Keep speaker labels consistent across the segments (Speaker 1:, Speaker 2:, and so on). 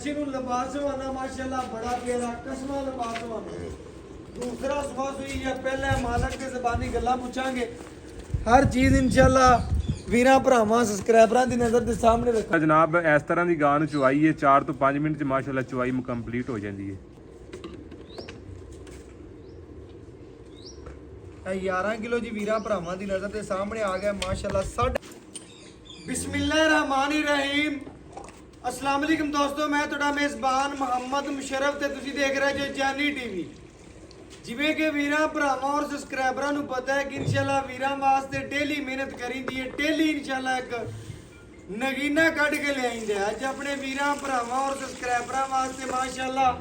Speaker 1: लिबासवाना माशाल्लाह बड़ा प्यारा कसमा लिबासवाना। दूसरा सुबह सुई या पहले मालक के ज़बानी गल्लां पूछांगे। हर चीज़ इंशाल्लाह ਵੀਰਾਂ ਭਰਾਵਾਂ ਸਬਸਕ੍ਰਾਈਬਰਾਂ ਦੀ ਨਜ਼ਰ ਦੇ ਸਾਹਮਣੇ ਰੱਖੋ।
Speaker 2: ਜਨਾਬ ਇਸ ਤਰ੍ਹਾਂ ਦੀ ਗਾਂ ਨੂੰ ਚੁਆਈ ਹੈ 4 ਤੋਂ 5 ਮਿੰਟ ਚ ਮਾਸ਼ਾਅੱਲਾ ਚੁਆਈ ਕੰਪਲੀਟ ਹੋ ਜਾਂਦੀ ਹੈ।
Speaker 1: ਇਹ 11 ਕਿਲੋ ਜੀ ਵੀਰਾਂ ਭਰਾਵਾਂ ਦੀ ਨਜ਼ਰ ਦੇ ਸਾਹਮਣੇ ਆ ਗਿਆ ਮਾਸ਼ਾਅੱਲਾ। ਬਿਸਮਿल्लाहिर्रहमानिर्रहीम। अस्सलाम वालेकुम दोस्तों, मैं ਤੁਹਾਡਾ ਮੇਜ਼ਬਾਨ ਮੁਹੰਮਦ ਮੁਸ਼ਰਫ ਤੇ ਤੁਸੀਂ ਦੇਖ ਰਹੇ ਜੋ ਜਾਨੀ ਟੀਵੀ। ਜਿਵੇਂ ਕਿ ਵੀਰਾਂ ਭਰਾਵਾਂ ਔਰ ਸਬਸਕ੍ਰਾਈਬਰਾਂ ਨੂੰ ਪਤਾ ਹੈ ਕਿ ਇਨਸ਼ਾਅੱਲਾ ਵੀਰਾਂ ਵਾਸਤੇ ਡੇਲੀ ਮਿਹਨਤ ਕਰੀਦੀ ਹੈ। ਡੇਲੀ ਇਨਸ਼ਾਅੱਲਾ ਇੱਕ ਨਗੀਨਾ ਕੱਢ ਕੇ ਲਿਆਈਂਦੇ ਅੱਜ ਆਪਣੇ ਵੀਰਾਂ ਭਰਾਵਾਂ ਔਰ ਸਬਸਕ੍ਰਾਈਬਰਾਂ ਵਾਸਤੇ ਮਾਸ਼ਾਅੱਲਾ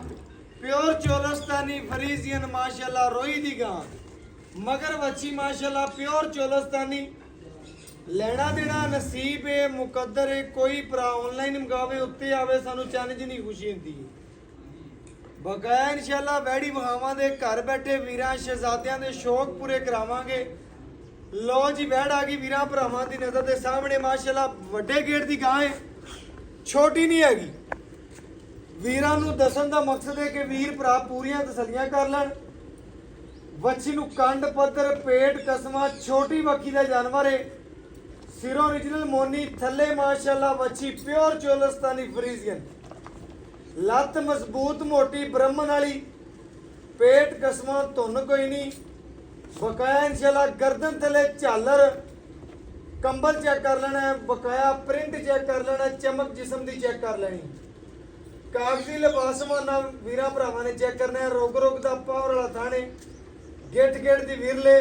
Speaker 1: ਪਿਓਰ ਚੋਲਸਤਾਨੀ ਫਰੀਜ਼ੀਅਨ ਮਾਸ਼ਾਅੱਲਾ ਰੋਈ ਦੀ ਗਾਂ ਮਗਰ ਵੱਛੀ ਮਾਸ਼ਾਅੱਲਾ ਪਿਓਰ ਚੋਲਸਤਾਨੀ। ਲੈਣਾ ਦੇਣਾ ਨਸੀਬ ਹੈ, ਮੁਕੱਦਰ ਹੈ। ਕੋਈ ਭਰਾ ਆਨਲਾਈਨ ਮੰਗਾਵੇ ਉੱਤੇ ਆਵੇ ਸਾਨੂੰ ਚੰਨ ਜਿੰਨੀ ਖੁਸ਼ੀ ਹੁੰਦੀ ਹੈ। ਬਕਾਇਆ ਇਨਸ਼ਾਅੱਲਾ ਵੈੜੀ ਵਹਾਵਾਂ ਦੇ ਘਰ ਬੈਠੇ ਵੀਰਾਂ ਸ਼ਹਿਜ਼ਾਦਿਆਂ ਦੇ ਸ਼ੌਕ ਪੂਰੇ ਕਰਾਵਾਂਗੇ। ਲੋ ਜੀ ਵੈੜ ਆ ਗਈ ਵੀਰਾਂ ਭਰਾਵਾਂ ਦੀ ਨਜ਼ਰ ਦੇ ਸਾਹਮਣੇ ਮਾਸ਼ਾਅੱਲਾ ਵੱਡੇ ਗੇਟ ਦੀ ਗਾਂ ਹੈ, ਛੋਟੀ ਨਹੀਂ ਹੈਗੀ। ਵੀਰਾਂ ਨੂੰ ਦੱਸਣ ਦਾ ਮਕਸਦ ਹੈ ਕਿ ਵੀਰ ਭਰਾ ਪੂਰੀਆਂ ਤਸੱਲੀਆਂ ਕਰ ਲੈਣ। ਵੱਛੀ ਨੂੰ ਕੰਡ ਪੱਧਰ ਪੇਟ ਕਸਮਾ ਛੋਟੀ ਵੱਖੀ ਦਾ ਜਾਨਵਰ ਹੈ। ਸਿਰੋਂ ओरिजिनल ਮੋਨੀ ਥੱਲੇ ਮਾਸ਼ਾਅੱਲਾ ਵੱਛੀ ਪਿਓਰ ਚੋਲਸਤਾਨੀ ਫਰੀਜ਼ੀਅਨ। ਲੱਤ ਮਜ਼ਬੂਤ ਮੋਟੀ ਬ੍ਰਹਮਣ ਵਾਲੀ, ਪੇਟ ਕਸਮਾਂ ਧੁੰਨ ਕੋਈ ਨਹੀਂ। ਬਕਾਇਆ ਇਨਸ਼ਾਅੱਲਾ ਗਰਦਨ ਥੱਲੇ ਝਾਲਰ ਕੰਬਲ ਚੈੱਕ ਕਰ ਲੈਣਾ ਹੈ। ਬਕਾਇਆ ਪ੍ਰਿੰਟ ਚੈੱਕ ਕਰ ਲੈਣਾ, ਚਮਕ ਜਿਸਮ ਦੀ ਚੈੱਕ ਕਰ ਲੈਣੀ। ਕਾਗਜ਼ੀ ਲਿਬਾਸਵਾਨਾ ਵੀਰਾਂ ਭਰਾਵਾਂ ਨੇ ਚੈੱਕ ਕਰਨਾ ਹੈ। ਰੋਗ ਦਾ ਪਾਵਰ ਵਾਲਾ ਥਾਣੇ ਗੇਟ ਦੀ ਵਿਰਲੇ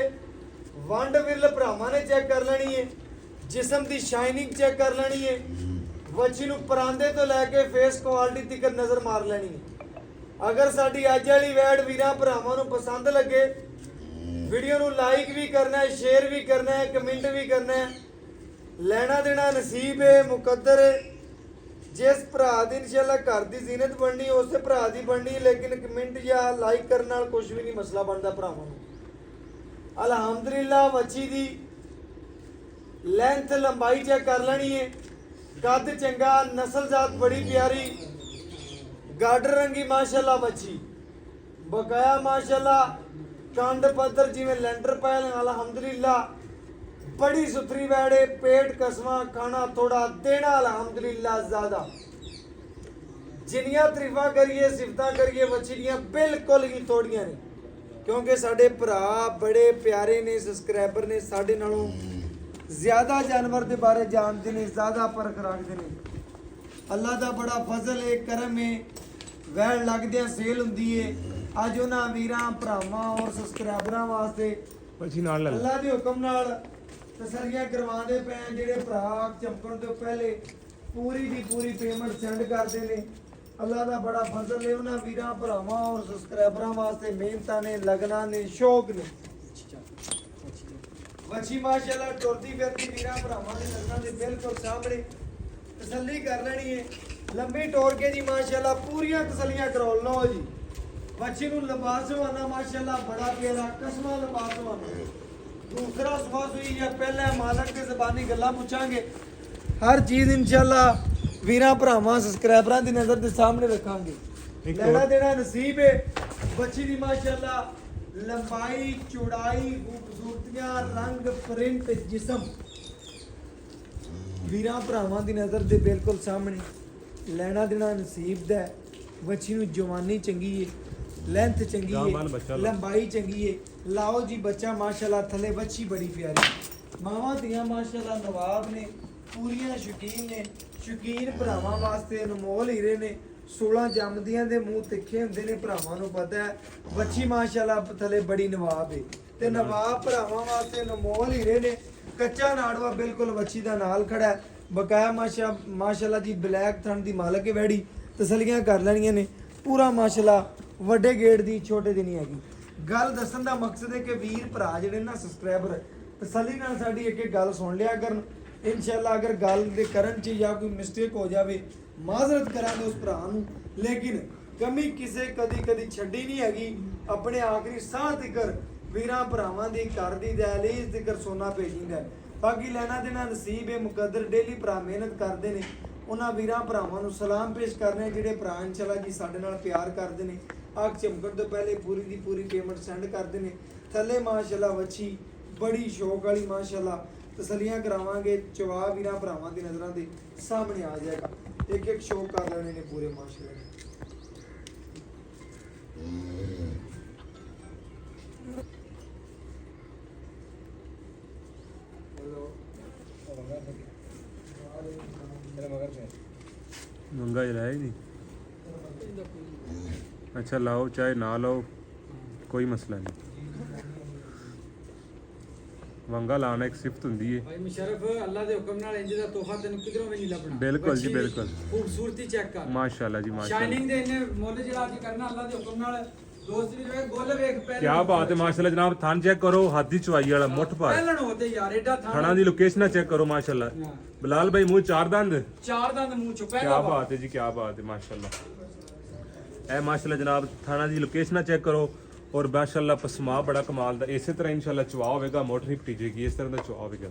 Speaker 1: ਵੰਡ ਵਿਰਲ ਭਰਾਵਾਂ ਨੇ ਚੈੱਕ ਕਰ ਲੈਣੀ ਹੈ। ਜਿਸਮ ਦੀ ਸ਼ਾਈਨਿੰਗ ਚੈੱਕ ਕਰ ਲੈਣੀ ਹੈ। ਵੱਛੀ ਨੂੰ ਪਰਾਂਦੇ ਤੋਂ ਲੈ ਕੇ ਫੇਸ ਕੁਆਲਿਟੀ ਤੱਕ ਨਜ਼ਰ ਮਾਰ ਲੈਣੀ ਹੈ। ਅਗਰ ਸਾਡੀ ਅੱਜ ਵਾਲੀ ਵੈਡ ਵੀਰਾਂ ਭਰਾਵਾਂ ਨੂੰ ਪਸੰਦ ਲੱਗੇ ਵੀਡੀਓ ਨੂੰ ਲਾਈਕ ਵੀ ਕਰਨਾ ਹੈ, ਸ਼ੇਅਰ ਵੀ ਕਰਨਾ ਹੈ, ਕਮੈਂਟ ਵੀ ਕਰਨਾ ਹੈ। ਲੈਣਾ ਦੇਣਾ ਨਸੀਬ ਹੈ, ਮੁਕੱਦਰ ਹੈ। ਜਿਸ ਭਰਾ ਦੀ ਇਨਸ਼ਾਅੱਲਾ ਘਰ ਦੀ ਜ਼ੀਨਤ ਬਣਨੀ ਉਸੇ ਭਰਾ ਦੀ ਬਣਨੀ, ਲੇਕਿਨ ਕਮੈਂਟ ਜਾਂ ਲਾਈਕ ਕਰਨ ਨਾਲ ਕੁਝ ਵੀ ਨਹੀਂ ਮਸਲਾ ਬਣਦਾ ਭਰਾਵਾਂ ਨੂੰ। ਅਲਹਮਦੁਲਿਲਾ ਵੱਛੀ ਦੀ ਲੈਂਥ ਲੰਬਾਈ ਚੈੱਕ ਕਰ ਲੈਣੀ ਹੈ। ਕੱਦ ਚੰਗਾ, ਨਸਲਜ਼ਾਤ ਬੜੀ ਪਿਆਰੀ, ਗਾਡਰ ਰੰਗੀ ਮਾਸ਼ਾਅੱਲਾ ਵੱਛੀ। ਬਕਾਇਆ ਮਾਸ਼ਾਅੱਲਾ ਕੰਡ ਪੱਧਰ ਜਿਵੇਂ ਲੈਂਡਰ ਪਾਇਲ ਅਲਹਮਦੁਲਿਲਾ ਬੜੀ ਸੁਥਰੀ ਵੈੜੇ। ਪੇਟ ਕਸਵਾ ਖਾਣਾ ਥੋੜਾ ਦੇਣਾ ਅਲਹਮਦੁਲਿਲਾ ਜ਼ਿਆਦਾ। ਜਿੰਨੀਆਂ ਤਾਰੀਫਾਂ ਕਰੀਏ ਸਿਫਤਾਂ ਕਰੀਏ ਵੱਛੀ ਦੀਆਂ ਬਿਲਕੁਲ ਹੀ ਥੋੜੀਆਂ ਨੇ, ਕਿਉਂਕਿ ਸਾਡੇ ਭਰਾ ਬੜੇ ਪਿਆਰੇ ਨੇ, ਸਬਸਕ੍ਰਾਈਬਰ ਨੇ, ਸਾਡੇ ਨਾਲੋਂ ਜ਼ਿਆਦਾ ਜਾਨਵਰ ਦੇ ਬਾਰੇ ਜਾਣਦੇ ਨੇ, ਜ਼ਿਆਦਾ ਪਰਖ ਰੱਖਦੇ ਨੇ। ਅੱਲਾ ਦਾ ਬੜਾ ਫਜ਼ਲ ਹੈ, ਕਰਮ ਹੈ। ਵੈਣ ਲੱਗਦਿਆਂ ਸੇਲ ਹੁੰਦੀ ਹੈ। ਅੱਜ ਉਹਨਾਂ ਵੀਰਾਂ ਭਰਾਵਾਂ ਔਰ ਸਬਸਕ੍ਰਾਈਬਰਾਂ ਵਾਸਤੇ ਅੱਲਾ ਦੇ ਹੁਕਮ ਨਾਲ ਤਸੱਲੀਆਂ ਕਰਵਾਉਂਦੇ ਪਏ। ਜਿਹੜੇ ਭਰਾ ਚਮਕਣ ਤੋਂ ਪਹਿਲੇ ਪੂਰੀ ਦੀ ਪੂਰੀ ਪੇਮੈਂਟ ਸੈਂਡ ਕਰਦੇ ਨੇ, ਅੱਲਾ ਦਾ ਬੜਾ ਫਜ਼ਲ ਹੈ। ਉਹਨਾਂ ਵੀਰਾਂ ਭਰਾਵਾਂ ਔਰ ਸਬਸਕ੍ਰਾਈਬਰਾਂ ਵਾਸਤੇ ਮਿਹਨਤਾਂ ਨੇ, ਲਗਨਾਂ ਨੇ, ਸ਼ੌਕ ਨੇ। ਵੱਛੀ ਮਾਸ਼ਾਅੱਲਾ ਟੁਰਦੀ ਫਿਰਦੀ ਵੀਰਾਂ ਭਰਾਵਾਂ ਦੇ ਨਜ਼ਰਾਂ ਦੇ ਬਿਲਕੁਲ ਸਾਹਮਣੇ ਤਸੱਲੀ ਕਰ ਲੈਣੀ ਹੈ। ਲੰਬੀ ਟੋਰ ਕੇ ਜੀ ਮਾਸ਼ਾਅੱਲਾ ਪੂਰੀਆਂ ਤਸੱਲੀਆਂ ਕਰੋ। ਲਓ ਜੀ ਵੱਛੀ ਨੂੰ ਲਿਬਾਸਵਾਨਾ ਮਾਸ਼ਾਅੱਲਾ ਬੜਾ ਪਿਆਰਾ ਕਸਮਾ ਲਿਬਾਸਵਾਨਾ। ਦੂਸਰਾ ਸੁਬਹ ਸੁਈ ਜਾਂ ਪਹਿਲੇ ਮਾਲਕ ਦੇ ਜ਼ਬਾਨੀ ਗੱਲਾਂ ਪੁੱਛਾਂਗੇ। ਹਰ ਚੀਜ਼ ਇਨਸ਼ਾਅੱਲਾ ਵੀਰਾਂ ਭਰਾਵਾਂ ਸਬਸਕ੍ਰਾਈਬਰਾਂ ਦੀ ਨਜ਼ਰ ਦੇ ਸਾਹਮਣੇ ਰੱਖਾਂਗੇ। ਲੈਣਾ ਦੇਣਾ ਨਸੀਬ ਹੈ। ਵੱਛੀ ਦੀ ਮਾਸ਼ਾਅੱਲਾ ਲੰਬਾਈ ਚੌੜਾਈ ਖੂਬਸੂਰਤੀਆਂ ਰੰਗ ਪ੍ਰਿੰਟ ਜਿਸਮ ਵੀਰਾਂ ਭਰਾਵਾਂ ਦੀ ਨਜ਼ਰ ਦੇ ਬਿਲਕੁਲ ਸਾਹਮਣੇ। ਲੈਣਾ ਦੇਣਾ ਨਸੀਬ ਦਾ। ਵੱਛੀ ਨੂੰ ਜਵਾਨੀ ਚੰਗੀ ਹੈ, ਲੈਂਥ ਚੰਗੀ ਹੈ, ਲੰਬਾਈ ਚੰਗੀ ਹੈ। ਲਾਓ ਜੀ ਬੱਚਾ ਮਾਸ਼ਾਅੱਲਾ ਥੱਲੇ ਵੱਛੀ ਬੜੀ ਪਿਆਰੀ। ਮਾਵਾਂ ਦੀਆਂ ਮਾਸ਼ਾਅੱਲਾ ਨਵਾਬ ਨੇ, ਪੂਰੀਆਂ ਸ਼ੌਕੀਨ ਨੇ। ਸ਼ੌਕੀਨ ਭਰਾਵਾਂ ਵਾਸਤੇ ਅਨਮੋਲ ਹੀਰੇ ਨੇ। 16 ਜੰਮਦੀਆਂ ਦੇ ਮੂੰਹ ਤਿੱਖੇ ਹੁੰਦੇ ਨੇ, ਭਰਾਵਾਂ ਨੂੰ ਪਤਾ ਹੈ। ਵੱਛੀ ਮਾਸ਼ਾਅੱਲਾ ਥੱਲੇ ਬੜੀ ਨਵਾਬ ਹੈ ਤੇ ਨਵਾਬ ਭਰਾਵਾਂ ਵਾਸਤੇ ਅਨਮੋਲ ਹੀਰੇ ਨੇ। ਕੱਚਾ ਨਾੜਵਾ ਬਿਲਕੁਲ ਵੱਛੀ ਦਾ ਨਾਲ ਖੜਾ ਹੈ। ਬਕਾਇਆ ਮਾਸ਼ਾਅੱਲਾ ਜੀ ਬਲੈਕ ਥਣ ਦੀ ਮਾਲਕ ਹੈ ਵੈੜੀ। ਤਸੱਲੀਆਂ ਕਰ ਲੈਣੀਆਂ ਨੇ। ਪੂਰਾ ਮਾਸ਼ਾਅੱਲਾ ਵੱਡੇ ਗੇਟ ਦੀ, ਛੋਟੇ ਦੀ ਨਹੀਂ ਹੈਗੀ। ਗੱਲ ਦੱਸਣ ਦਾ ਮਕਸਦ ਹੈ ਕਿ ਵੀਰ ਭਰਾ ਜਿਹੜੇ ਨਾ ਸਬਸਕ੍ਰਾਈਬਰ ਤਸੱਲੀ ਨਾਲ ਸਾਡੀ ਇੱਕ ਇੱਕ ਗੱਲ ਸੁਣ ਲਿਆ ਕਰਨ। ਇਨਸ਼ਾਅੱਲਾ ਅਗਰ ਗੱਲ ਦੇ ਕਰਨ 'ਚ ਜਾਂ ਕੋਈ ਮਿਸਟੇਕ ਹੋ ਜਾਵੇ ਮਾਜ਼ਰਤ ਕਰਾਂਗੇ ਉਸ ਭਰਾ ਨੂੰ, ਲੇਕਿਨ ਕਮੀ ਕਿਸੇ ਕਦੀ ਛੱਡੀ ਨਹੀਂ ਹੈਗੀ। ਆਪਣੇ ਆਖਰੀ ਸਾਹ ਤੱਕ ਵੀਰਾਂ ਭਰਾਵਾਂ ਦੀ ਘਰ ਦੀ ਦਹਲੀਜ਼ ਤੱਕ ਸੋਨਾ ਭੇਜੀਦਾ। ਬਾਕੀ ਲੈਣਾ ਦੇਣਾ ਨਸੀਬ ਹੈ, ਮੁਕੱਦਰ। ਡੇਲੀ ਭਰਾ ਮਿਹਨਤ ਕਰਦੇ ਨੇ। ਉਹਨਾਂ ਵੀਰਾਂ ਭਰਾਵਾਂ ਨੂੰ ਸਲਾਮ ਪੇਸ਼ ਕਰਨੇ ਜਿਹੜੇ ਭਰਾ ਇਨਸ਼ਾਅੱਲਾ ਜੀ ਸਾਡੇ ਨਾਲ ਪਿਆਰ ਕਰਦੇ ਨੇ। ਅੱਖ ਚਮਕਣ ਤੋਂ ਪਹਿਲੇ ਪੂਰੀ ਦੀ ਪੂਰੀ ਪੇਮੈਂਟ ਸੈਂਡ ਕਰਦੇ ਨੇ। ਥੱਲੇ ਮਾਸ਼ਾਅੱਲਾ ਵੱਛੀ ਬੜੀ ਸ਼ੌਕ ਵਾਲੀ ਮਾਸ਼ਾਅੱਲਾ ਤਸੱਲੀਆਂ ਕਰਾਵਾਂਗੇ। ਚਵਾ ਵੀਰਾਂ ਭਰਾਵਾਂ ਦੀ ਨਜ਼ਰਾਂ ਦੇ ਸਾਹਮਣੇ ਆ ਜਾਏਗਾ। ਇੱਕ ਇੱਕ ਸ਼ੌਕ ਕਰ ਲੈਣੇ ਨੇ ਪੂਰੇ ਮਾਸ਼ਾਅੱਲਾ।
Speaker 2: मंगा ही रहा ही नहीं। अच्छा लाओ चाहे ना लाओ कोई मसला नहीं। वंगा लाना एक सिफत हुंदी है
Speaker 3: भाई मुशर्रफ अल्लाह दे हुक्म नाल इंज दा तोहफा तैनूं किधरों भी नहीं लभना।
Speaker 2: बिल्कुल जी,
Speaker 3: बच्ची दी
Speaker 2: बिल्कुल।
Speaker 3: खूबसूरती चेक कर
Speaker 2: माशाल्लाह जी माशाल्लाह।
Speaker 3: शाइनिंग दे इन्ने मुੱਲ ਜਿਹੜਾ ਅੱਜ ਕਰਨਾ अल्लाह दे हुक्म नाल दोस्त भी जो है गोल वेख पहले
Speaker 2: क्या बात है माशाल्लाह जनाब। थान चेक करो हाथ दी चवाई वाला मुठ पर
Speaker 3: ਪਹਿਲਣ होते यार एडा
Speaker 2: थाना दी लोकेशन चेक करो माशाल्लाह।
Speaker 3: हाँ।
Speaker 2: बिलाल भाई मुंह चार दंद
Speaker 3: चार दंद मुंह चो
Speaker 2: क्या
Speaker 3: पहला
Speaker 2: बात है जी क्या बात है माशाल्लाह। ए माशाल्लाह जनाब थाना दी लोकेशन चेक करो और माशाल्लाह पसमा बड़ा कमाल दा। इसी तरह इंशाल्लाह चवा होगा मोटर नहीं पटीजेगी इस तरह दा चवा होगा।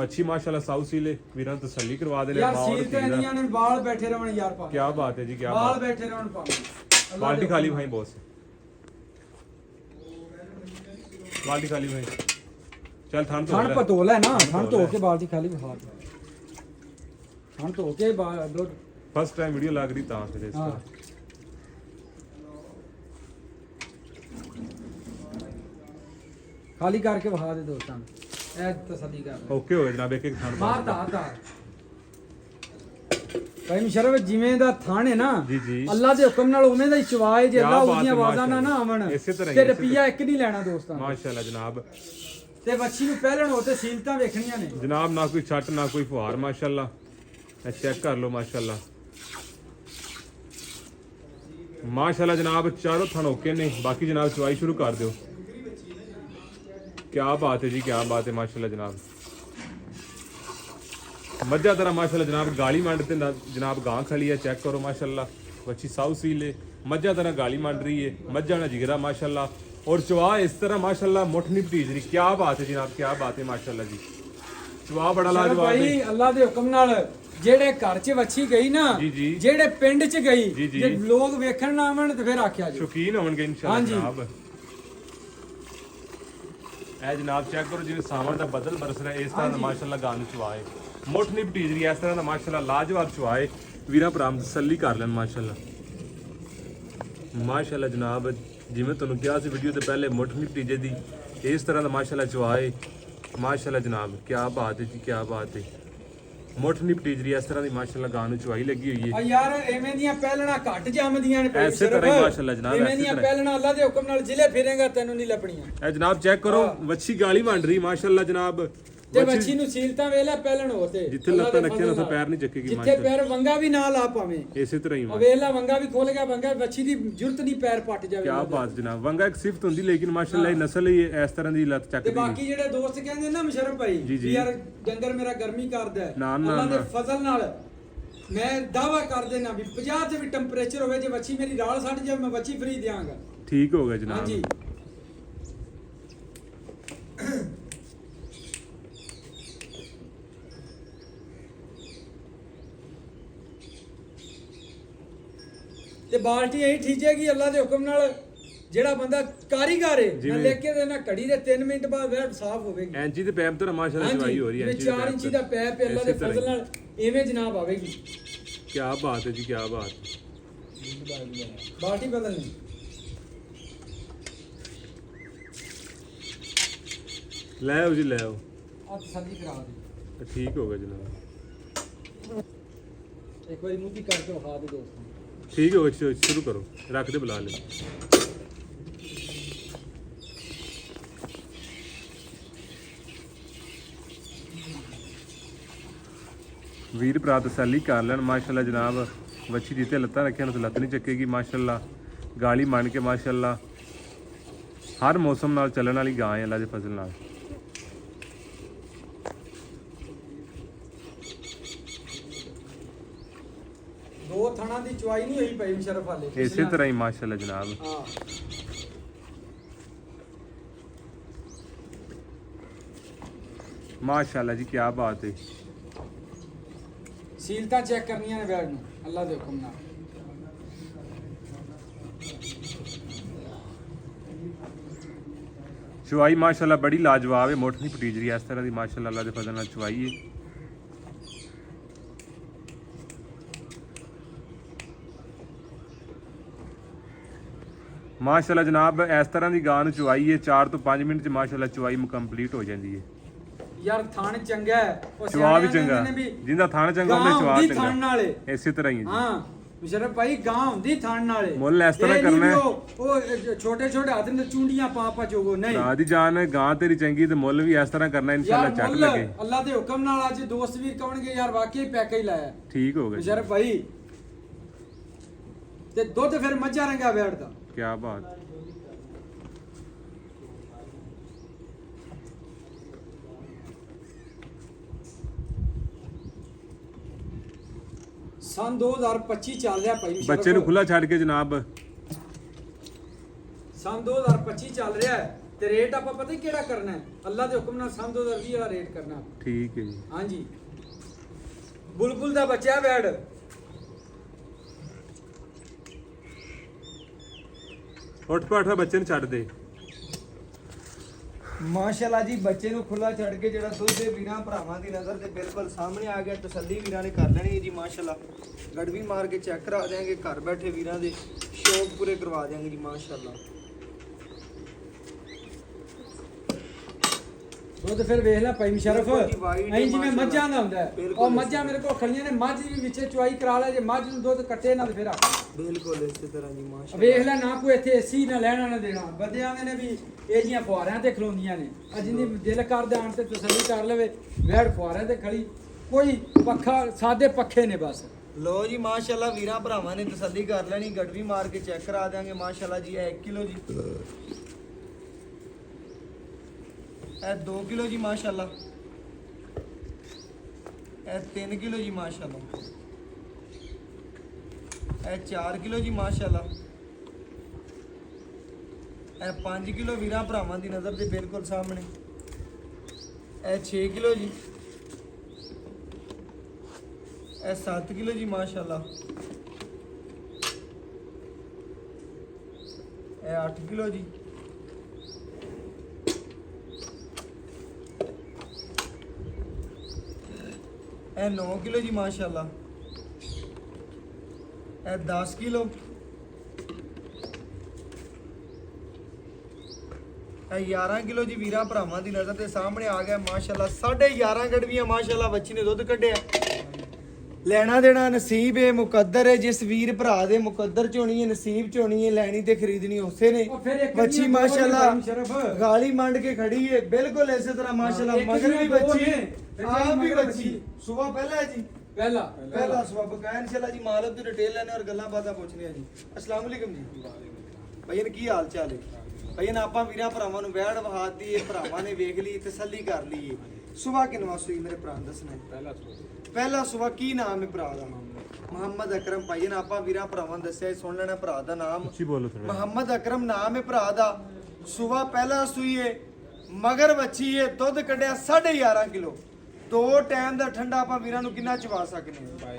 Speaker 2: अच्छी माशाल्लाह साउथ सीले वीरां तसल्ली करवा दे
Speaker 3: यार सील ते इंदियां ने बाल बैठे रहन यार पा
Speaker 2: क्या बात है जी क्या
Speaker 3: बाल
Speaker 2: बात।
Speaker 3: बैठे रहन पा
Speaker 2: बाल्टी खाली भाई बॉस बाल्टी खाली भाई चल थान तो
Speaker 3: थण पतोल है ना थण धो के बाल्टी खाली बिठा दे थण धो के दो
Speaker 2: फर्स्ट टाइम वीडियो लग रही ता फिर इस
Speaker 3: हाँ।
Speaker 2: तरह
Speaker 3: खाली करके बहा दे दोस्तां ए तसल्ली कर
Speaker 2: ओके हो गया जनाब एक एक थान
Speaker 3: ਬਾਹਰ ਦਾ ਭਾਈ ਮੁਸ਼ਰਫ ਜਿਵੇਂ ਦਾ ਥਾਣ ਹੈ ਨਾ
Speaker 2: ਜੀ ਜੀ
Speaker 3: ਅੱਲਾ ਦੇ ਹੁਕਮ ਨਾਲ ਉਵੇਂ ਦਾ ਹੀ ਚਵਾਏ ਜੇ
Speaker 2: ਕਿਆ
Speaker 3: ਅੱਲਾ
Speaker 2: ਬਾਤ
Speaker 3: ਉਹਦੀਆਂ
Speaker 2: ਹੈ,
Speaker 3: ਆਵਾਜ਼ਾਂ ਨਾ ਨਾ ਆਵਣ
Speaker 2: ਇਸੇ ਤਰ੍ਹਾਂ ਹੀ,
Speaker 3: ਤੇ
Speaker 2: ਇਸੇ
Speaker 3: ਰੁਪਈਆ ਇੱਕ ਨਹੀਂ ਲੈਣਾ ਦੋਸਤਾਂ
Speaker 2: माशाल्लाह जनाब।
Speaker 3: ਤੇ ਬੱਚੀ ਨੂੰ ਪਹਿਲਣ ਹੋ ਤੇ ਸੀਲਤਾਂ ਵੇਖਣੀਆਂ ਨੇ
Speaker 2: जनाब ना कोई छट ना कोई फुहार माशाल्लाह। चेक कर लो माशाल्लाह माशाल्लाह जनाब। चारों थन ओके ने बाकी जनाब चवाई शुरू कर दो। क्या बात है जी क्या बात है माशाल्लाह जनाब। मज्जा तरह माशाल्लाह जनाब गाली मंड ते जनाब गां खड़ी है चेक करो माशाल्लाह। बच्ची साउथ सील है मज्जा तरह गाली मंड रही है मज्जा ना जिगरा माशाल्लाह। और चवा इस तरह माशाल्लाह मुठ नहीं पटीज रही। क्या बात है जनाब क्या बात है माशाल्लाह जी। चवा बड़ा
Speaker 3: ਚਲੋ
Speaker 2: लाजवाब
Speaker 3: ਭਾਈ
Speaker 2: है
Speaker 3: ਅੱਲਾ ਦੇ ਹੁਕਮ ਨਾਲ ਜਿਹੜੇ ਘਰ 'ਚ ਵੱਛੀ ਗਈ ਨਾ
Speaker 2: ਜੀ, ਜੀ।
Speaker 3: ਜਿਹੜੇ ਪਿੰਡ 'ਚ
Speaker 2: ਜੀ,
Speaker 3: ਗਈ
Speaker 2: ਜੀ।
Speaker 3: ਜੇ ਲੋਕ ਵੇਖਣ ਨਾ ਆਵਣ ਤੇ ਫਿਰ ਆਖਿਆ ਜੀ
Speaker 2: शौकीन होंगे इंशाल्लाह
Speaker 3: हाँ जी।
Speaker 2: जनाब। ए जनाब चेक करो जिवें सावन दा बदल बरस रहा है इस तरह दा माशाल्लाह गां नूं चवाए मुठ नहीं पटीज रही इस तरह दा माशाल्लाह लाजवाब चवाए वीरा भराम तसल्ली कर लैन माशाल्लाह। माशाल्लाह जनाब जिवें तुहानूं कहा सी वीडियो ते पहले मुठ नहीं पटीजे दी इस तरह दा माशाल्लाह चवाए माशाल्लाह जनाब। क्या बात है जी क्या बात है मुठ नहीं पटीज रही इस तरह दी माशाल्लाह गां नूं चवाई लगी हुई है।
Speaker 3: ਆ ਯਾਰ ਐਵੇਂ ਦੀਆਂ ਪਹਿਲਣਾ ਘੱਟ ਜੰਮਦੀਆਂ ਨੇ ਭਾਈ
Speaker 2: ਐਸੇ ਤਰ੍ਹਾਂ ਹੀ ਮਾਸ਼ਾਅੱਲਾ ਜਨਾਬ,
Speaker 3: ਐਵੇਂ
Speaker 2: ਐਸੇ
Speaker 3: ਦੀਆਂ
Speaker 2: ਤਰ੍ਹਾਂ।
Speaker 3: ਪਹਿਲਣਾ ਅੱਲਾ ਦੇ ਹੁਕਮ ਨਾਲ ਜ਼ਿਲ੍ਹੇ ਫਿਰੇਗਾ ਤੈਨੂੰ ਨਹੀਂ ਲੱਭਣੀਆਂ
Speaker 2: ए जनाब चेक करो वच्छी गाली मंड रही माशाल्लाह जनाब।
Speaker 3: ਤੇ ਬੱਚੀ ਨੂੰ ਸੀਲਤਾਂ ਵੇਲਾ ਪਹਿਲਣ ਹੋ ਤੇ
Speaker 2: ਜਿੱਥੇ
Speaker 3: ਅੱਲਾ
Speaker 2: ਲੱਤਾਂ
Speaker 3: ਦੇ
Speaker 2: ਰੱਖੀਆਂ
Speaker 3: ਫਜ਼ਲ
Speaker 2: ਉੱਥੇ
Speaker 3: ਨਾਲ।
Speaker 2: ਪੈਰ ਨਹੀਂ ਚੱਕੇਗੀ
Speaker 3: ਜਿੱਥੇ
Speaker 2: ਮਾਸ਼ਾਅੱਲਾ।
Speaker 3: ਪੈਰ ਵੰਗਾ ਵੀ ਨਾ ਲਾ ਪਾਵੇਂ
Speaker 2: इसी तरह ही
Speaker 3: ਵੇਲਾ ਵੰਗਾ ਵੀ ਖੁੱਲ ਗਿਆ ਵੰਗਾ ਬੱਚੀ ਦੀ ਜੁਰਤ ਨਹੀਂ ਪੈਰ ਪੱਟ ਜਾਵੇ
Speaker 2: क्या बात जनाब। वंगा एक सिफत होंदी लेकिन माशाल्लाह ये नस्ल ही इस तरह दी लत
Speaker 3: ਤੇ
Speaker 2: ਚੱਕਦੀ
Speaker 3: ਬਾਕੀ ਜਿਹੜੇ ਦੋਸਤ ਕਹਿੰਦੇ ਨਾ ਮੁਸ਼ਰਫ ਭਾਈ
Speaker 2: ਜੀ, ਜੀ।
Speaker 3: ਵੀ ਯਾਰ ਡੰਗਰ ਮੇਰਾ ਗਰਮੀ ਕਰਦਾ ਹੈ
Speaker 2: ਨਾ, ਨਾ,
Speaker 3: ਅੱਲਾ ਦੇ
Speaker 2: ਨਾ।
Speaker 3: ਫਜ਼ਲ ਨਾਲ ਮੈਂ ਦਾਵਾ ਕਰ ਦੇਣਾ ਵੀ 50 ਤੇ ਵੀ ਟੈਂਪਰੇਚਰ ਹੋਵੇ ਜੇ ਬੱਚੀ ਮੇਰੀ ਰਾਲ ਛੱਡ ਜਾਵੇ ਮੈਂ ਬੱਚੀ ਫਰੀ ਦਿਆਂਗਾ
Speaker 2: ठीक हो गया जनाब।
Speaker 3: ਹਾਂਜੀ ਤੇ ਬਾਲਟੀ ਐਂ ਠੀਜੇਗੀ ਅੱਲਾ ਦੇ ਹੁਕਮ ਨਾਲ ਜਿਹੜਾ ਬੰਦਾ ਕਾਰੀਗਰ ਹੈ ਮੈਂ
Speaker 2: ਜਿਵੇਂ-
Speaker 3: ਲਿਖ ਕੇ ਦੇਣਾ ਘੜੀ ਦੇ 3 ਮਿੰਟ ਬਾਅਦ ਵੈਬ ਸਾਫ਼ ਹੋਵੇਗੀ
Speaker 2: ਐਂਚੀ ਤੇ ਪੈਪ ਤੇ ਮਾਸ਼ਾਅੱਲਾ ਚਵਾਈ ਹੋ ਰਹੀ ਹੈ।
Speaker 3: ਜਿਵੇਂ 4 ਇੰਚੀ ਦਾ ਪੈਪ ਹੈ ਅੱਲਾ ਦੇ ਫਜ਼ਲ ਨਾਲ ਇਵੇਂ ਜਨਾਬ ਆਵੇਗੀ
Speaker 2: क्या बात है जी क्या बात।
Speaker 3: ਬਾਲਟੀ ਬਦਲਣੀ
Speaker 2: ले आओ जी ले आओ
Speaker 3: ਆ ਤਸੱਲੀ ਕਰਾ ਦੇ
Speaker 2: तो ठीक हो गया जनाब।
Speaker 3: ਇੱਕ ਵਾਰੀ ਮੂੰਹ ਦੀ ਕਰਕੇ ਵਿਖਾ ਦੇ ਦੋਸਤਾਂ
Speaker 2: ठीक हो गया शुरू करो रख दे बुला ले। वीर भरा तसल्ली कर लैन माशाल्लाह जनाब। बच्ची जिते लत्तां रखियां तो लत्त नहीं चकेगी माशाल्लाह। गाली मान के माशाल्लाह हर मौसम नाल चलण वाली गां है अल्लाह दे फजल नाल।
Speaker 3: ਦੋ ਥਣਾ ਦੀ ਚੁਆਈ ਨਹੀਂ ਹੋਈ ਪਈ ਮੁਸ਼ਰਫ ਵਾਲੇ
Speaker 2: इसी तरह ही माशाल्लाह जनाब।
Speaker 3: ਹਾਂ
Speaker 2: माशाल्लाह जी क्या बात है।
Speaker 3: ਸੀਲਤਾਂ ਚੈੱਕ ਕਰਨੀਆਂ ਨੇ ਵੈੜ ਨੂੰ ਅੱਲਾ ਦੇ ਹੁਕਮ ਨਾਲ।
Speaker 2: ਚਵਾਈ ਮਾਸ਼ਾਅੱਲਾ ਬੜੀ ਲਾਜਵਾਬ ਹੈ, ਮੋਟਰ ਦੀ ਪਟੀਜਰੀ ਇਸ ਤਰ੍ਹਾਂ ਦੀ ਮਾਸ਼ਾਅੱਲਾ ਅੱਲਾ ਦੇ ਫਜ਼ਲ ਨਾਲ ਚਵਾਈ ਹੈ। ਮਾਸ਼ਾਅੱਲਾ ਜਨਾਬ ਇਸ ਤਰ੍ਹਾਂ ਦੀ ਗਾਂ ਨੂੰ ਚਵਾਈ ਹੈ 4 ਤੋਂ 5 ਮਿੰਟ ਚ ਮਾਸ਼ਾਅੱਲਾ ਚਵਾਈ ਮੁਕੰਪਲੀਟ ਹੋ ਜਾਂਦੀ ਹੈ।
Speaker 3: ਯਾਰ ਥਣ ਚੰਗਾ ਹੈ, ਉਹ
Speaker 2: ਚਵਾ ਵੀ
Speaker 3: ਸਿਆਣਿਆਂ
Speaker 2: ਚੰਗਾ,
Speaker 3: ਨੇ ਵੀ
Speaker 2: ਜਿੰਦਾ ਥਣ ਚੰਗਾ ਉਹਨੇ
Speaker 3: ਗਾਂ
Speaker 2: ਚਵਾ
Speaker 3: ਹੁੰਦੀ ਥਣ
Speaker 2: ਚੰਗਾ,
Speaker 3: ਨਾਲੇ।
Speaker 2: ਇਸੇ ਤਰ੍ਹਾਂ ਹੀ ਹੈ ਜੀ।
Speaker 3: ਹਾਂ ਮੁਸ਼ਰਫ ਭਾਈ ਗਾਂ ਹੁੰਦੀ ਥਣ ਨਾਲੇ,
Speaker 2: ਮੁੱਲ ਇਸ ਤਰ੍ਹਾਂ
Speaker 3: ਇਹ ਨਹੀਂ
Speaker 2: ਕਰਨਾ ਹੈ।
Speaker 3: ਵੀ ਉਹ ਛੋਟੇ ਛੋਟੇ ਹੱਥ ਨਾਲ ਚੁੰਡੀਆਂ ਪਾ ਜੋਗੋ ਨਹੀਂ।
Speaker 2: ਭਰਾ ਦੀ ਜਾਨ ਗਾਂ ਤੇਰੀ ਚੰਗੀ ਤੇ ਮੁੱਲ ਵੀ ਇਸ ਤਰ੍ਹਾਂ ਕਰਨਾ ਇਨਸ਼ਾਅੱਲਾ
Speaker 3: ਯਾਰ
Speaker 2: ਚੱਟ
Speaker 3: ਮੁੱਲ
Speaker 2: ਲੱਗੇ।
Speaker 3: ਅੱਲਾ ਦੇ ਹੁਕਮ ਨਾਲ ਅੱਜ ਦੋਸਤ ਵੀਰ ਕਹਣਗੇ ਯਾਰ ਵਾਕਈ ਪੈਕੇਜ ਲਾਇਆ
Speaker 2: ਠੀਕ ਹੋ ਗਿਆ ਜੀ।
Speaker 3: ਮੁਸ਼ਰਫ ਭਾਈ। ਤੇ ਦੁੱਧ ਫਿਰ ਮੱਝਾਂ ਰੰਗਾ ਬੈਠਦਾ।
Speaker 2: ਕੀ ਬਾਤ।
Speaker 3: ਸਨ 2025 ਚੱਲ ਰਿਹਾ ਭਾਈ ਮੁਸ਼ਰਫ।
Speaker 2: ਬੱਚੇ ਨੂੰ ਖੁੱਲਾ ਛੱਡ ਕੇ ਜਨਾਬ
Speaker 3: ਸਨ 2025 ਚੱਲ ਰਿਹਾ ਹੈ ਤੇ ਰੇਟ ਆਪਾਂ ਪਤਾ ਹੀ ਕਿਹੜਾ ਕਰਨਾ ਹੈ, ਅੱਲਾ ਦੇ ਹੁਕਮ ਨਾਲ ਸਨ 2020 ਵਾਲਾ ਰੇਟ ਕਰਨਾ।
Speaker 2: ਠੀਕ ਹੈ ਜੀ।
Speaker 3: ਹਾਂਜੀ ਬੁਲਬੁਲ ਦਾ ਬੱਚਾ ਬੈੜ।
Speaker 2: ਉੱਠ ਪਾਠਾ ਬੱਚੇ ਨੂੰ ਛੱਡ ਦੇ।
Speaker 1: ਮਾਸ਼ਾਅੱਲਾ ਜੀ ਬੱਚੇ ਨੂੰ ਖੁੱਲਾ ਛੱਡ ਕੇ ਜਿਹੜਾ ਦੁੱਧ ਦੇ ਵੀਰਾਂ ਭਰਾਵਾਂ ਦੀ ਨਜ਼ਰ ਦੇ ਬਿਲਕੁਲ ਸਾਹਮਣੇ ਆ ਗਿਆ, ਤਸੱਲੀ ਵੀਰਾਂ ਨੇ ਕਰ ਲੈਣੀ ਹੈ ਜੀ। ਮਾਸ਼ਾਅੱਲਾ ਗੜਵੀ ਮਾਰ ਕੇ ਚੈੱਕ ਕਰਾ ਦੇਾਂਗੇ, ਘਰ ਬੈਠੇ ਵੀਰਾਂ ਦੇ ਸ਼ੌਕ ਪੂਰੇ ਕਰਵਾ ਦੇਾਂਗੇ ਜੀ। ਮਾਸ਼ਾਅੱਲਾ
Speaker 3: ਦੁੱਧ ਫਿਰ ਵੇਖ ਲੈ ਭਾਈ ਮੁਸ਼ਰਫ,
Speaker 1: ਬਿਲਕੁਲ ਜੀ, white
Speaker 3: ਐਂ ਜਿਵੇਂ
Speaker 1: ਮਾਸ਼ਾਅੱਲਾ।
Speaker 3: ਮੱਝਾਂ ਦਾ ਹੁੰਦਾ ਹੈ।
Speaker 1: ਬਿਲਕੁਲ
Speaker 3: ਉਹ ਮੱਝਾਂ ਮੇਰੇ ਕੋਲ ਖੜੀਆਂ ਨੇ, ਮੱਝ ਵੀ ਵਿੱਚੇ ਚੁਆਈ ਕਰਾ ਲੈ, ਜੇ ਮੱਝ ਨੂੰ ਦੁੱਧ ਕੱਟੇ ਨਾ ਤੇ ਫਿਰ ਆ
Speaker 1: ਬਿਲਕੁਲ ਇਸੇ ਤਰ੍ਹਾਂ ਜੀ। ਮਾਸ਼ਾਅੱਲਾ
Speaker 3: ਵੇਖ ਲੈ, ਨਾ ਕੋਈ ਇੱਥੇ ਏਸੀ ਨਾ ਲੈਣਾ ਨਾ ਦੇਣਾ। ਬੰਦਿਆਂ ਨੇ ਵੀ ਇਹ ਜੀਆਂ ਫੁਆਰਿਆਂ ਤੇ ਖਲੋਂਦੀਆਂ ਨੇ, ਆ ਜਿੰਨੀ ਦਿਲ ਕਰਦਾ ਆਣ ਤੇ ਤਸੱਲੀ ਕਰ ਲਵੇ। ਵੈੜ ਫੁਆਰਿਆਂ ਤੇ ਖੜੀ, ਕੋਈ ਪੱਖਾ ਸਾਦੇ ਪੱਖੇ ਨੇ ਬਸ।
Speaker 1: ਲੋ ਜੀ ਮਾਸ਼ਾਅੱਲਾ ਵੀਰਾਂ ਭਰਾਵਾਂ ਨੇ ਤਸੱਲੀ ਕਰ ਲੈਣੀ, ਗੜਵੀ ਮਾਰ ਕੇ ਚੈੱਕ ਕਰਾ ਦੇਾਂਗੇ। ਮਾਸ਼ਾਅੱਲਾ ਜੀ ਇਹ 1 ਕਿਲੋ ਜੀ, ਇਹ 2 ਕਿਲੋ ਜੀ ਮਾਸ਼ਾਅੱਲਾ, ਇਹ 3 ਕਿਲੋ ਜੀ ਮਾਸ਼ਾਅੱਲਾ, ਇਹ 4 ਕਿਲੋ ਜੀ ਮਾਸ਼ਾਅੱਲਾ, ਇਹ 5 ਕਿਲੋ ਵੀਰਾਂ ਭਰਾਵਾਂ ਦੀ ਨਜ਼ਰ ਦੇ ਬਿਲਕੁਲ ਸਾਹਮਣੇ, ਇਹ 6 ਕਿਲੋ ਜੀ, ਇਹ 7 ਕਿਲੋ ਜੀ ਮਾਸ਼ਾਅੱਲਾ, ਇਹ 8 ਕਿਲੋ ਜੀ, ਇਹ 9 ਕਿਲੋ ਜੀ ਮਾਸ਼ਾਅੱਲਾ, ਇਹ 10 ਕਿਲੋ, ਇਹ 11 ਕਿਲੋ ਜੀ ਵੀਰਾਂ ਭਰਾਵਾਂ ਦੀ ਨਜ਼ਰ ਦੇ ਸਾਹਮਣੇ ਆ ਗਿਆ। ਮਾਸ਼ਾਅੱਲਾ 11.5 ਗੜਵੀਆਂ ਮਾਸ਼ਾਅੱਲਾ ਬੱਚੀ ਨੇ ਦੁੱਧ ਕੱਢਿਆ। ਲੈਣਾ ਦੇਣਾ ਨਸੀਬ ਹੈ, ਮੁਕੱਦਰ ਹੈ। ਜਿਸ ਵੀਰ ਭਰਾ ਦੇ ਮੁਕੱਦਰ ਚ ਹੋਣੀ ਹੈ, ਨਸੀਬ ਚ ਹੋਣੀ ਹੈ, ਲੈਣੀ ਤੇ ਖਰੀਦਣੀ ਉਸੇ ਨੇ।
Speaker 3: ਉਹ ਫਿਰ ਇੱਕ
Speaker 1: ਬੱਚੀ
Speaker 3: ਦੀਆਂ ਦੋ
Speaker 1: ਮਾਸ਼ਾਅੱਲਾ
Speaker 3: ਨੇ ਮੁਸ਼ਰਫ।
Speaker 1: ਗਾਲੀ ਮੰਡ ਕੇ ਖੜੀ ਹੈ, ਬਿਲਕੁਲ ਇਸੇ ਤਰ੍ਹਾਂ ਮਾਸ਼ਾਅੱਲਾ।
Speaker 3: ਇੱਕ
Speaker 1: ਮਗਰ ਵੀ
Speaker 3: ਦੀਆਂ ਦੋ
Speaker 1: ਬੱਚੀ
Speaker 3: ਨੇ, ਫਿਰ
Speaker 1: ਆਪ ਵੀ
Speaker 3: ਮਗਰ
Speaker 1: ਬੱਚੀ। ਸੁਬਾ ਪਹਿਲਾ ਹੈ ਜੀ,
Speaker 3: ਪਹਿਲਾ
Speaker 1: ਸੁਬਾ ਬਕਾਇਆ ਇਨਸ਼ਾਅੱਲਾ ਜੀ। ਮਾਲਕ ਦੀ ਡਿਟੇਲ ਲੈਣੇ ਔਰ ਗੱਲਾਂ ਬਾਤਾਂ ਪੁੱਛਣੀਆਂ ਜੀ। ਅਸਲਾਮ ਵਾਲੇਕੁਮ ਜੀ ਭਾਈਨ, ਕੀ ਹਾਲ ਚਾਲ ਹੈ ਭਾਈਨ? ਆਪਾਂ ਵੀਰਾਂ ਭਰਾਵਾਂ ਨੂੰ ਵੈੜ ਵਹਾਤੀ ਹੈ, ਭਰਾਵਾਂ ਨੇ ਵੇਖ ਲਈ, ਤਸੱਲੀ ਕਰ ਲਈ ਹੈ। ਸੁਬਾ ਕਿਨਵਾ ਸੂਈ ਮੇਰੇ ਭਰਾ ਦੱਸਣਾ? ਪਹਿਲਾ ਸੁਬਾ। ਕੀ ਨਾਮ ਹੈ ਭਰਾ ਦਾ? ਮੁਹੰਮਦ ਅਕਰਮ। ਭਾਈਨ ਆਪਾਂ ਵੀਰਾਂ ਭਰਾਵਾਂ ਨੂੰ ਦੱਸਿਆ, ਸੁਣ ਲੈਣਾ ਭਰਾ ਦਾ ਨਾਮ
Speaker 2: ਉੱਚੀ ਬੋਲੋ ਥੋੜਾ।
Speaker 1: ਮੁਹੰਮਦ ਅਕਰਮ ਨਾਮ ਹੈ ਭਰਾ ਦਾ। ਸੁਬਾ ਪਹਿਲਾ ਸੂਈ ਹੈ, ਮਗਰ ਵੱਛੀ ਹੈ, ਦੁੱਧ ਕੱਢਿਆ 11.5 ਕਿਲੋ। 2 ਟਾਈਮ ਦਾ ਠੰਡਾ ਆਪਾਂ ਵੀਰਾਂ ਨੂੰ ਕਿੰਨਾ ਚਵਾ ਸਕਦੇ ਹਾਂ?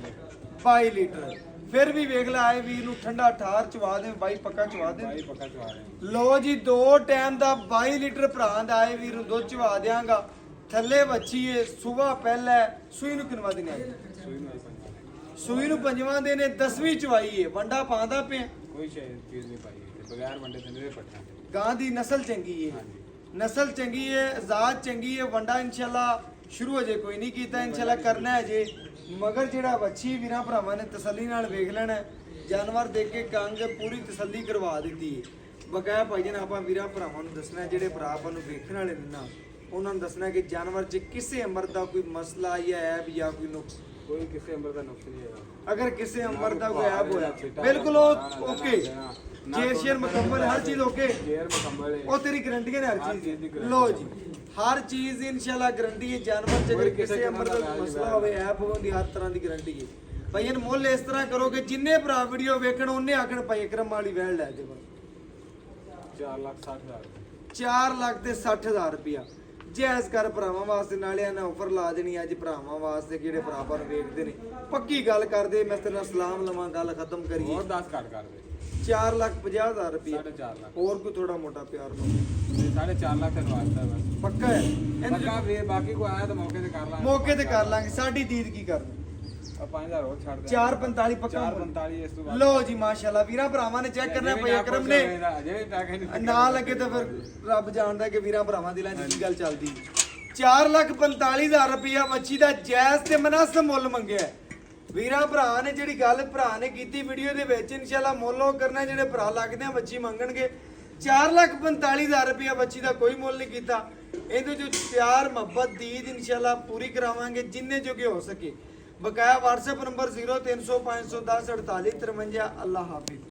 Speaker 1: 22 ਲੀਟਰ। ਫਿਰ ਵੀ ਵੇਖ ਲੈ ਆਏ ਵੀਰ ਨੂੰ ਠੰਡਾ ਠਾਰ ਚਵਾ ਦੇ, 22 ਪੱਕਾ ਚਵਾ ਦੇ। ਲੋ ਜੀ 2 ਟਾਈਮ ਦਾ 22 ਲੀਟਰ ਭਰਾ ਦਾ ਆਏ ਵੀਰ ਨੂੰ ਦੁੱਧ ਚਵਾ ਦਿਆਂਗਾ। ਥੱਲੇ ਵੱਛੀ ਏ, ਸੁਬਾ ਪਹਿਲਾ ਹੈ। ਸੂਈ ਨੂੰ ਕਿਨਵਾ ਦਿਨ ਹੈ? ਸੂਈ ਨੂੰ 5ਵਾਂ ਦਿਨ ਹੈ, 10ਵੀਂ ਚਵਾਈ ਏ। ਵੰਡਾ ਪਾਉਂਦਾ ਪਿਆ,
Speaker 4: ਕੋਈ ਚੀਜ਼ ਨਹੀਂ ਪਾਈ ਬਗੈਰ ਵੰਡੇ ਤੇ ਮੇਰੇ ਪੱਠਾ।
Speaker 1: ਗਾਂ ਦੀ ਨਸਲ ਚੰਗੀ ਏ, ਨਸਲ ਚੰਗੀ ਏ, ਜ਼ਾਤ ਚੰਗੀ ਏ। ਵੰਡਾ ਇਨਸ਼ਾਅੱਲਾ ਸ਼ੁਰੂ ਅਜੇ ਕੋਈ ਨਹੀਂ ਕੀਤਾ, ਇਨਸ਼ਾਅੱਲਾ ਕਰਨਾ ਹੈ ਜੇ। ਮਗਰ ਜਿਹੜਾ ਵੱਛੀ ਵੀਰਾਂ ਭਰਾਵਾਂ ਨੇ ਤਸੱਲੀ ਨਾਲ ਵੇਖ ਲੈਣਾ, ਜਾਨਵਰ ਦੇਖ ਕੇ ਕੰਗ ਪੂਰੀ ਤਸੱਲੀ ਕਰਵਾ ਦਿੱਤੀ ਏ। ਬਕਾਇਆ ਭਾਈਜਾਨ ਆਪਾਂ ਵੀਰਾਂ ਭਰਾਵਾਂ ਨੂੰ ਦੱਸਣਾ, ਜਿਹੜੇ ਭਰਾ ਆਪਾਂ ਨੂੰ ਵੇਖਣ ਵਾਲੇ ਨੇ ਨਾ, ਉਹਨਾਂ ਨੂੰ ਦੱਸਣਾ ਕਿ ਜਾਨਵਰ 'ਚ ਕਿਸੇ ਅੰਮ੍ਰਿਤ ਦਾ ਕੋਈ ਮਸਲਾ ਜਾਂ ਐਬ ਜਾਂ ਕੋਈ ਨੁਕਸ,
Speaker 4: ਕੋਈ ਕਿਸੇ ਅੰਬਰ ਦਾ ਨੁਕਸ ਨਹੀਂ ਹੈਗਾ।
Speaker 1: ਅਗਰ ਕਿਸੇ ਅੰਮ੍ਰਿਤ ਦਾ ਕੋਈ ਐਬ ਹੋਇਆ ਬਿਲਕੁਲ ਓਕੇ, ਜੇਸ਼ੀਅਨ ਮੁਕੰਮਲ ਹਰ ਚੀਜ਼ ਓਕੇ,
Speaker 4: ਕੇਅਰ ਮੁਕੰਮਲ ਹੈ।
Speaker 1: ਉਹ ਤੇਰੀ ਗਰੰਟੀ ਹੈ ਹਰ ਚੀਜ਼ ਦੀ। ਲੋ ਜੀ ਹਰ ਚੀਜ਼ ਦੀ ਇਨਸ਼ਾਅੱਲਾ ਗਰੰਟੀ ਹੈ। ਜਾਨਵਰ 'ਚ ਅਗਰ ਕਿਸੇ ਅੰਮ੍ਰਿਤ ਦਾ ਕੋਈ ਮਸਲਾ ਹੋਵੇ, ਐਬ ਹੋਣ ਦੀ ਹਰ ਤਰ੍ਹਾਂ ਦੀ ਗਰੰਟੀ ਹੈ। ਭਾਈ ਇਹਨ ਮੁੱਲ ਇਸ ਤਰ੍ਹਾਂ ਕਰੋ ਕਿ ਜਿੰਨੇ ਭਰਾ ਵੀਡੀਓ ਵੇਖਣ ਉਹਨੇ ਆਖਣ ਭਾਈ ਇਕਰਮ ਵਾਲੀ ਵੈਲ ਲੈ ਜਾਓ।
Speaker 4: 4,60,000
Speaker 1: 4 ਲੱਖ ਤੇ 60,000 ਰੁਪਇਆ। ਜੈਸ ਕਰ ਭਰਾਵਾਂ ਵਾਸਤੇ, ਨਾਲੇ ਨਾ ਆਫਰ ਲਾ ਦੇਣੀ ਅੱਜ ਭਰਾਵਾਂ ਵਾਸਤੇ ਜਿਹੜੇ ਭਰਾਵਾਂ ਨੂੰ ਵੇਖਦੇ ਨੇ। ਪੱਕੀ ਗੱਲ ਕਰਦੇ, ਮੈਂ ਤੇਰੇ ਨਾਲ ਸਲਾਮ ਲਵਾਂ, ਗੱਲ ਖਤਮ ਕਰੀਏ।
Speaker 4: ਹੋਰ 10 ਘੱਟ ਕਰ ਦੇ
Speaker 1: 4,50,000 ਰੁਪਏ।
Speaker 4: 4.5 ਲੱਖ
Speaker 1: ਹੋਰ ਕੋਈ ਥੋੜਾ ਮੋਟਾ ਪਿਆਰ ਨੂੰ
Speaker 4: 4.5 ਲੱਖ ਤੈਨੂੰ ਵਾਸਤਾ ਬਸ
Speaker 1: ਪੱਕਾ ਹੈ? ਇਹਨੂੰ
Speaker 4: ਪੱਕਾ ਵੀ ਬਾਕੀ ਕੋਈ ਆਇਆ ਤਾਂ ਮੌਕੇ ਤੇ ਕਰ ਲਾਂਗੇ।
Speaker 1: ਮੌਕੇ ਤੇ ਕਰ ਲਾਂਗੇ। ਸਾਡੀ ਦੀਦ ਕੀ ਕਰਨੀ?
Speaker 4: 5000 ਹੋਰ ਛੱਡ ਦੇ
Speaker 1: 445 ਪੱਕਾ।
Speaker 4: 445 ਇਸ ਤੋਂ ਬਾਅਦ
Speaker 1: ਲੋ ਜੀ ਮਾਸ਼ਾਅੱਲਾ ਵੀਰਾਂ ਭਰਾਵਾਂ ਨੇ ਚੈੱਕ ਕਰਨਾ ਪਈ ਅਕਰਮ ਨੇ
Speaker 4: ਅਜੇ ਵੀ ਪੈਕੇ ਨਹੀਂ
Speaker 1: ਨਾ ਲੱਗੇ ਤਾਂ ਫਿਰ ਰੱਬ ਜਾਣਦਾ ਕਿ ਵੀਰਾਂ ਭਰਾਵਾਂ ਦਿਲਾਂ 'ਚ ਕੀ ਗੱਲ ਚੱਲਦੀ। 4,45,000 ਰੁਪਇਆ ਮੱਛੀ ਦਾ ਜਾਇਜ਼ ਤੇ ਮਨਾਸਬ ਮੁੱਲ ਮੰਗਿਆ ਵੀਰਾਂ ਭਰਾ ਨੇ। ਜਿਹੜੀ ਗੱਲ ਭਰਾ ਨੇ ਕੀਤੀ ਵੀਡੀਓ ਦੇ ਵਿੱਚ, ਇਨਸ਼ਾਅੱਲਾ ਮੁੱਲ ਉਹ ਕਰਨਾ ਜਿਹੜੇ ਭਰਾ ਲੱਗਦੇ ਆ ਮੱਛੀ ਮੰਗਣਗੇ। 4,45,000 ਰੁਪਇਆ ਮੱਛੀ ਦਾ ਕੋਈ ਮੁੱਲ ਨਹੀਂ ਕੀਤਾ। ਇਹਦੇ ਜੋ ਪਿਆਰ ਮੁਹੱਬਤ ਦੀਦ ਇਨਸ਼ਾਅੱਲਾ ਪੂਰੀ ਕਰਾਵਾਂਗੇ ਜਿੰਨੇ ਜੋਗੇ ਹੋ ਸਕੇ। ਬਕਾਇਆ WhatsApp ਨੰਬਰ 0300 510 48 53। ਅੱਲਾਹ ਹਾਫਿਜ਼।